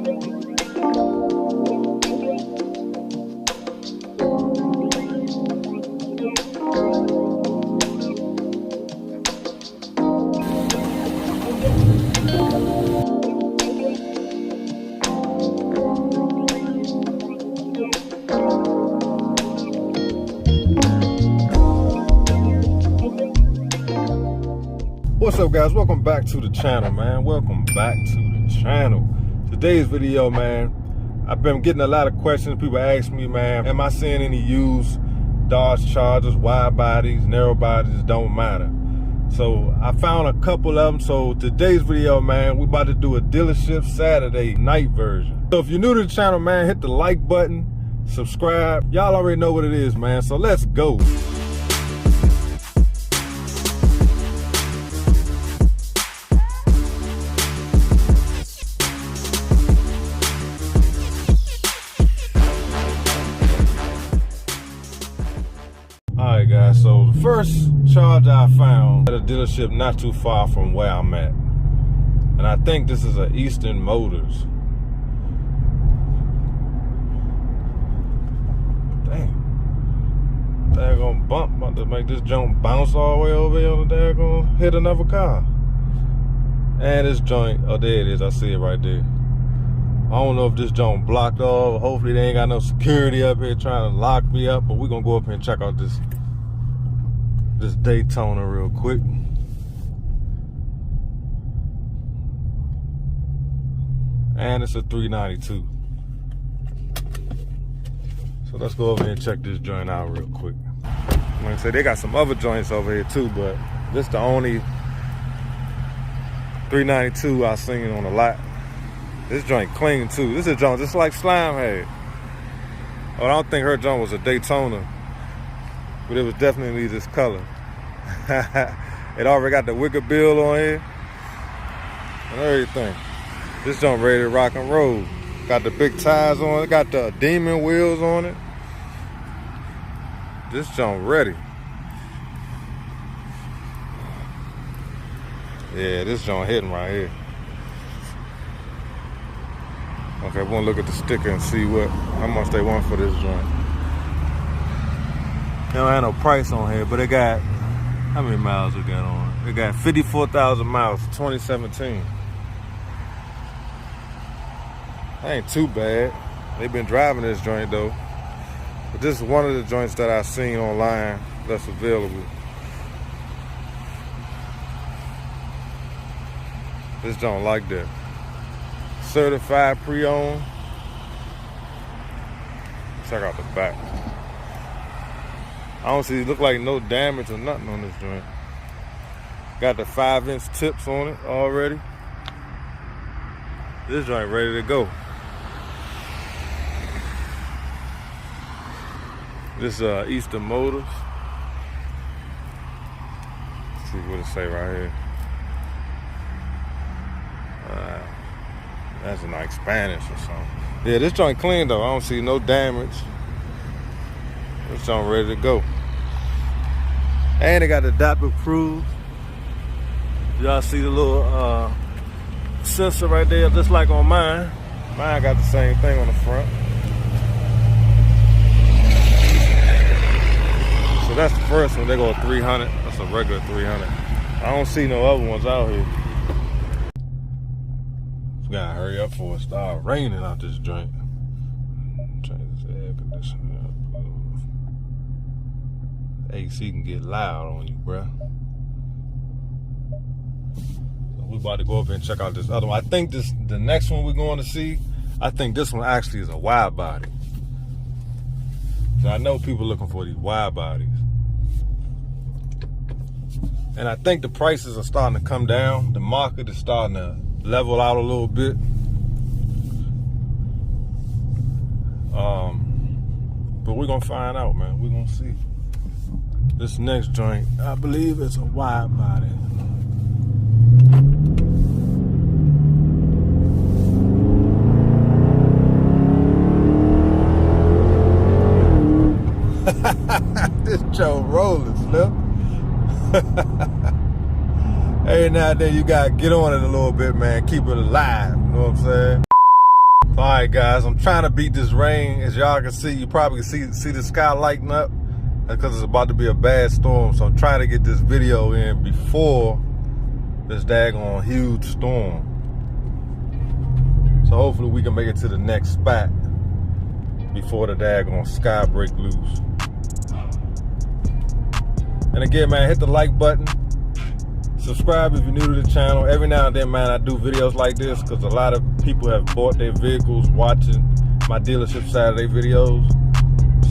What's up, guys? Welcome back to the channel, man. Welcome back to the channel. Today's video, man, I've been getting a lot of questions. People ask me, man, am I seeing any used Dodge Chargers, wide bodies, narrow bodies? Don't matter. So I found a couple of them. So today's video, man, we about to do a dealership Saturday night version. So if you're new to the channel, man, hit the like button, subscribe. Y'all already know what it is, man. So let's go. Alright guys, so the first Charger I found at a dealership not too far from where I'm at. And I think this is a Eastern Motors. Damn. Daggone bump, about to make this junk bounce all the way over here on the daggone, hit another car. And this joint, oh there it is, I see it right there. I don't know if this joint blocked off. Hopefully they ain't got no security up here trying to lock me up, but we're gonna go up here and check out this Daytona real quick. And it's a 392. So let's go over here and check this joint out real quick. Like I said, they got some other joints over here too, but this the only 392 I seen on the lot. This joint clean too. This is a joint just like Slime had. Oh, I don't think her joint was a Daytona, but it was definitely this color. It already got the wicker bill on here and everything. This joint ready to rock and roll. Got the big tires on it, got the demon wheels on it. This joint ready. Yeah, this joint hitting right here. Okay, we're gonna look at the sticker and see how much they want for this joint. They don't have no price on here, but they got, how many miles we got on it? They got 54,000 miles, 2017. That ain't too bad. They've been driving this joint though. But this is one of the joints that I've seen online that's available. This joint like that. Certified pre-owned. Check out the back. I don't see, look like no damage or nothing on this joint. Got the 5-inch tips on it already. This joint ready to go. This Eastern Motors. Let's see what it say right here. That's in like Spanish or something. Yeah, this joint clean though. I don't see no damage. This joint ready to go. And they got the adaptive cruise. Y'all see the little sensor right there, just like on mine. Mine got the same thing on the front. So that's the first one. They go 300. That's a regular 300. I don't see no other ones out here. Gotta hurry up before it start raining out this joint. Change this air conditioner up. AC can get loud on you, bruh. So we about to go up and check out this other one. I think the next one we're going to see, I think this one actually is a wide body. So I know people looking for these wide bodies. And I think the prices are starting to come down. The market is starting to level out a little bit. But we're gonna find out, man. We're gonna see. This next joint, I believe it's a wide body. This Joe rolling, Slip. Every now and then you gotta get on it a little bit, man. Keep it alive, you know what I'm saying? All right, guys, I'm trying to beat this rain. As y'all can see, you probably can see the sky lighting up because it's about to be a bad storm. So I'm trying to get this video in before this daggone huge storm. So hopefully we can make it to the next spot before the daggone sky break loose. And again, man, hit the like button. Subscribe if you're new to the channel. Every now and then, man, I do videos like this because a lot of people have bought their vehicles watching my dealership side of their videos.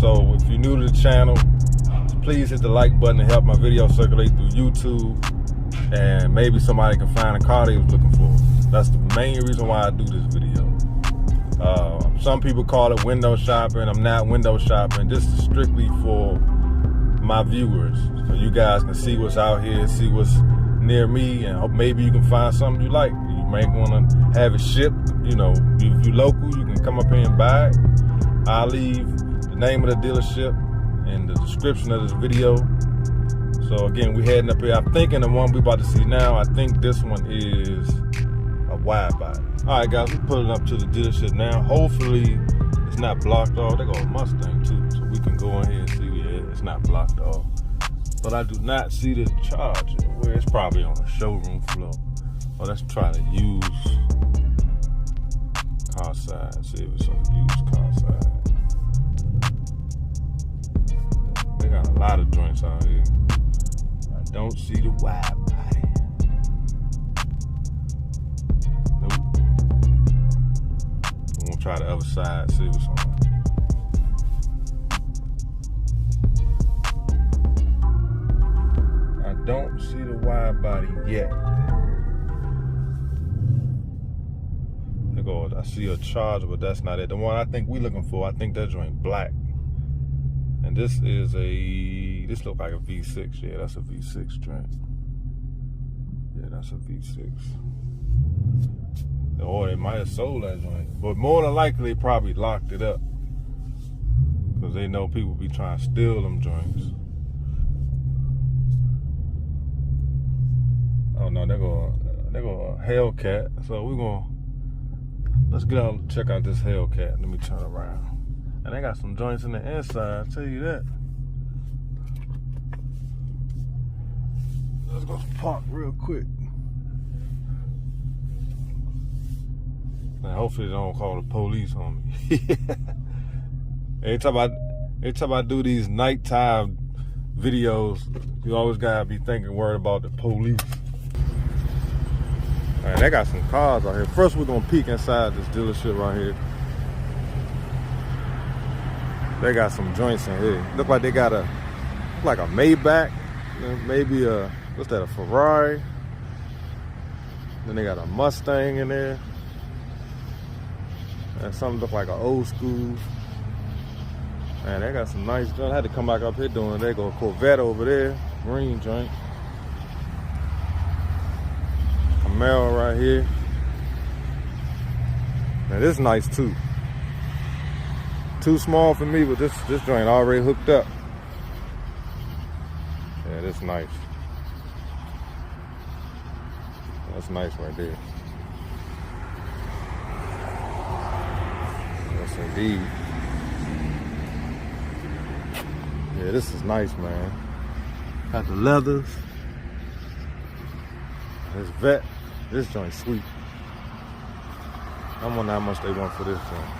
So if you're new to the channel, please hit the like button to help my video circulate through YouTube, and maybe somebody can find a car they was looking for. That's the main reason why I do this video. Some people call it window shopping. I'm not window shopping. This is strictly for my viewers, so you guys can see what's out here, see what's near me, and hope maybe you can find something you like. You may want to have it shipped. You know, if you local, you can come up here and buy it. I'll leave the name of the dealership in the description of this video. So again, we heading up here. I'm thinking the one we about to see now, I think this one is a wide body. All right, guys, we're pulling up to the dealership now. Hopefully it's not blocked off. They got a Mustang too, so we can go in here and see. Yeah, it's not blocked off. But I do not see the charger. Where it's probably on the showroom floor. Oh, let's try to use car side. See if it's on the used car side. They got a lot of joints out here. I don't see the wide body. Nope. I'm gonna try the other side, see what's on. Don't see the wide body yet. I see a Charger, but that's not it. The one I think we looking for, I think that joint black. And this is this look like a V6. Yeah, that's a V6 joint. Yeah, that's a V6. Or they might have sold that joint. But more than likely, they probably locked it up, because they know people be trying to steal them joints. Oh no, they go HELLCAT. So let's get out and check out this HELLCAT. Let me turn around. And they got some joints in the inside, I'll tell you that. Let's go park real quick. And hopefully they don't call the police on me. Every time I do these nighttime videos, you always gotta be worried about the police. Man, they got some cars out here. First, we're gonna peek inside this dealership right here. They got some joints in here. Look like they got a Maybach, maybe what's that, a Ferrari? Then they got a Mustang in there. And something look like an old school. Man, they got some nice joints. I had to come back up here doing it. They go a Corvette over there, green joint. Camaro right here. Man, this is nice too. Too small for me, but this joint already hooked up. Yeah, this is nice. That's nice right there. Yes, indeed. Yeah, this is nice, man. Got the leathers. This vet. This joint's sweet. I wonder how much they want for this joint.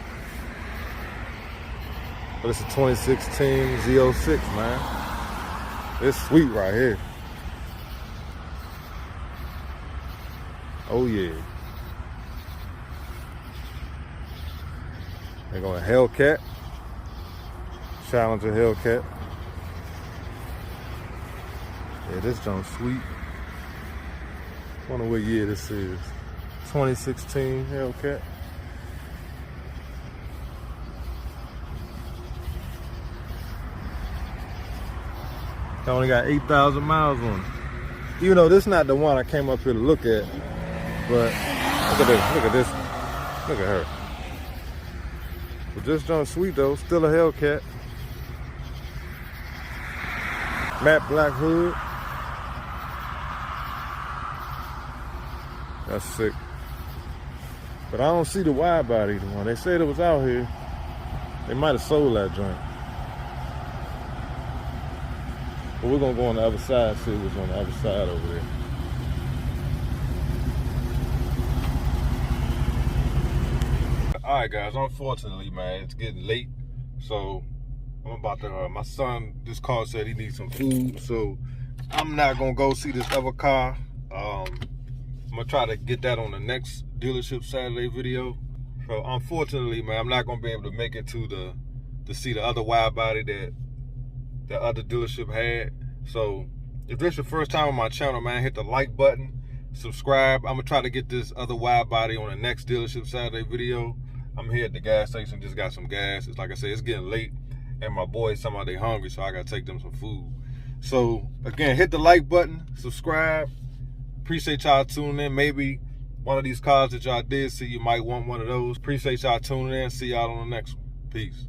But it's a 2016 Z06, man. It's sweet right here. Oh yeah. They go to HELLCAT. Challenger HELLCAT. Yeah, this joint's sweet. I wonder what year this is. 2016 HELLCAT. I only got 8,000 miles on it. Even though this is not the one I came up here to look at, but look at this, look at this, look at her. But this joint's sweet though, still a HELLCAT. Matte black hood. That's sick. But I don't see the wide body one. They said it was out here. They might have sold that joint. But we're gonna go on the other side, see what's on the other side over there. All right, guys, unfortunately, man, it's getting late. So I'm about to, my son just called, said he needs some food. So I'm not gonna go see this other car. I'm gonna try to get that on the next dealership Saturday video. So unfortunately, man, I'm not gonna be able to make it to see the other wide body that the other dealership had. So if this is your first time on my channel, man, hit the like button, subscribe. I'm gonna try to get this other wide body on the next dealership Saturday video. I'm here at the gas station, just got some gas. It's like I said, it's getting late, and my boys somehow they hungry, so I gotta take them some food. So again, hit the like button, subscribe. Appreciate y'all tuning in. Maybe one of these cars that y'all did see, you might want one of those. Appreciate y'all tuning in. See y'all on the next one. Peace.